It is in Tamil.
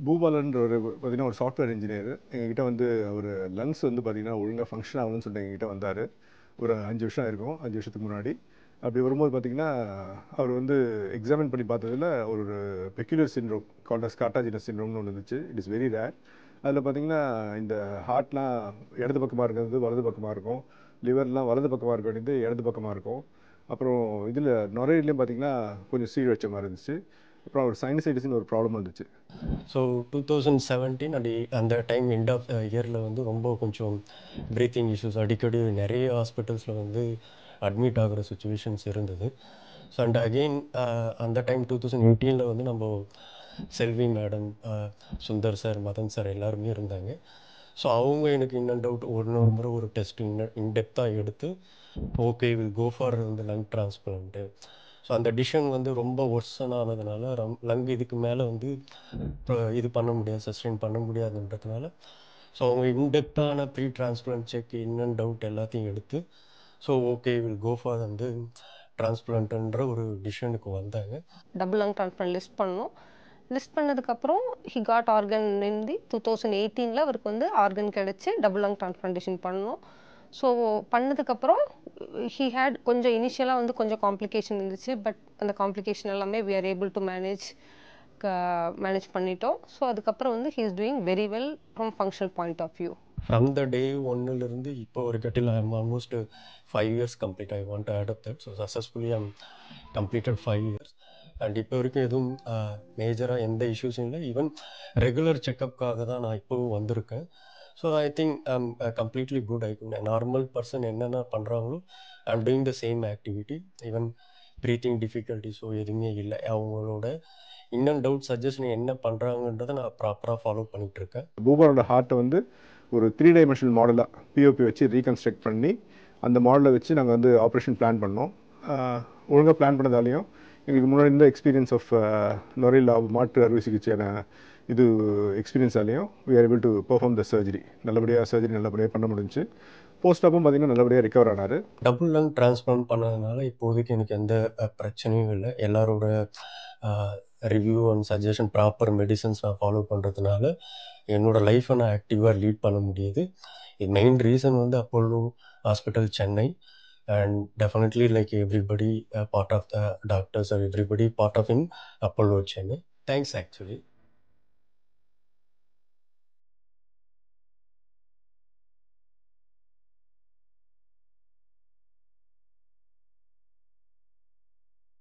பூபாலன்ற ஒரு பார்த்தீங்கன்னா ஒரு சாஃப்ட்வேர் இன்ஜினியர் எங்ககிட்ட வந்து அவர் லங்ஸ் வந்து பார்த்தீங்கன்னா ஒழுங்காக ஃபங்க்ஷன் ஆகணும்னு சொல்லிட்டு எங்ககிட்ட வந்தார். ஒரு 5 வருஷம் ஆயிருக்கும், 5 வருஷத்துக்கு முன்னாடி. அப்படி வரும்போது பார்த்தீங்கன்னா அவர் வந்து எக்ஸாமின் பண்ணி பார்த்ததுல ஒரு பெக்யூலர் சிண்ட்ரோம் கால்ட் அஸ் கார்டாஜினஸ் சிண்ட்ரோம்னு ஒன்று இருந்துச்சு. It is very rare. அதில் பார்த்தீங்கன்னா இந்த ஹார்ட்லாம் இடது பக்கமாக இருக்கிறது வலது பக்கமாக இருக்கும், லிவர்லாம் வலது பக்கமாக இருக்க வேண்டியது இடது பக்கமாக இருக்கும். அப்புறம் இதில் நுரையீரலையும் பார்த்தீங்கன்னா கொஞ்சம் சீழ் வச்ச மாதிரி இருந்துச்சு. அப்புறம் ஒரு சைனசைட்டிஸ்னு ஒரு ப்ராப்ளம் இருந்துச்சு. ஸோ 2017 அந்த டைம் எண்ட் ஆஃப் இயரில் வந்து ரொம்ப கொஞ்சம் ப்ரீத்திங் இஷ்யூஸ் அடிக்கடி நிறைய ஹாஸ்பிட்டல்ஸில் வந்து அட்மிட் ஆகிற சுச்சுவேஷன்ஸ் இருந்தது. ஸோ அண்ட் அகெயின் அந்த டைம் 2018 வந்து நம்ம Selvi madam, Sundar sir, Madan sir எல்லாருமே இருந்தாங்க. ஸோ அவங்க எனக்கு இன்னும் டவுட் ஒரு முறை ஒரு டெஸ்ட் இன்டெப்த்தாக எடுத்து ஓகே வில் கோ ஃபார் வந்து லங் டிரான்ஸ்பிளான்ட்டு. ஸோ அந்த டிசிஷன் வந்து ரொம்ப ஒர்சன் ஆனதுனால லங் இதுக்கு மேலே வந்து இது பண்ண முடியாது, சஸ்டெயின் பண்ண முடியாதுன்றதுனால ஸோ அவங்க இன்டெப்த்தான ப்ரீ டிரான்ஸ்பிளான்ட் செக் இன்னும் டவுட் எல்லாத்தையும் எடுத்து so okay will go for வந்து டிரான்ஸ்பிளான்ட்ன்ற ஒரு டிசிஷனுக்கு வந்தாங்க. டபுள் லங் டிரான்ஸ்பிளான்ட் லிஸ்ட் பண்ணோம். லிஸ்ட் பண்ணதுக்கப்புறம் he got organ in the 2018 அவருக்கு வந்து ஆர்கன் கிடச்சி டபுள் லங் டிரான்ஸ்பிளான்டேஷன் பண்ணோம். ஸோ பண்ணதுக்கப்புறம் ஹி ஹேட் கொஞ்சம் இனிஷியலாக வந்து கொஞ்சம் காம்ப்ளிகேஷன் இருந்துச்சு. பட் அந்த காம்ப்ளிகேஷன் எல்லாமே we are able to manage பண்ணிட்டோம். ஸோ அதுக்கப்புறம் வந்து he is doing very well from functional point of view. From the day ஒன்னிலிருந்து இப்போ ஒரு கட்டில் I am almost 5 years complete. I want to add up that. So successfully I am completed 5 years. And இப்போ வரைக்கும் எதுவும் மேஜராக எந்த இஷ்யூஸும் இல்லை. ஈவன் ரெகுலர் செக்கப்புக்காக தான் நான் இப்போவும் வந்திருக்கேன். So I think I am completely good. Normal person என்னென்ன பண்ணுறாங்களோ I am doing the same activity. Even breathing டிஃபிகல்ட்டிஸோ எதுவுமே இல்லை. அவங்களோட இன்னும் டவுட் சஜஷன் என்ன பண்ணுறாங்கன்றதை நான் ப்ராப்பராக ஃபாலோ பண்ணிகிட்ருக்கேன். பூபாலோட ஹார்ட்டை வந்து ஒரு 3 டைமென்ஷனல் மாடலாக பிஓபி வச்சு ரீகன்ஸ்ட்ரக்ட் பண்ணி அந்த மாடலை வச்சு நாங்கள் வந்து ஆப்ரேஷன் பிளான் பண்ணோம். ஒழுங்காக பிளான் பண்ணதாலையும் எங்களுக்கு முன்னாடி இருந்த எக்ஸ்பீரியன்ஸ் ஆஃப் நுரையீரல் மாற்று அறுவை சிகிச்சையான இது எக்ஸ்பீரியன்ஸாலையும் we are able to perform the surgery. Surgery நல்லபடியாக பண்ண முடிஞ்சு போஸ்ட்-ஆப்பும் பார்த்தீங்கன்னா நல்லபடியாக ரிகவர் ஆனார். டபுள் லங் டிரான்ஸ்பிளான்ட் பண்ணதுனால இப்போதைக்கு எனக்கு எந்த பிரச்சனையும் இல்லை. எல்லாரோட review and suggestion proper medicines நான் ஃபாலோ பண்ணுறதுனால என்னோடய லைஃப்பை நான் ஆக்டிவாக லீட் பண்ண முடியுது. மெயின் ரீசன் வந்து Apollo hospital Chennai. And definitely like everybody part of the doctors or everybody part of in Apollo Chennai. Thanks actually.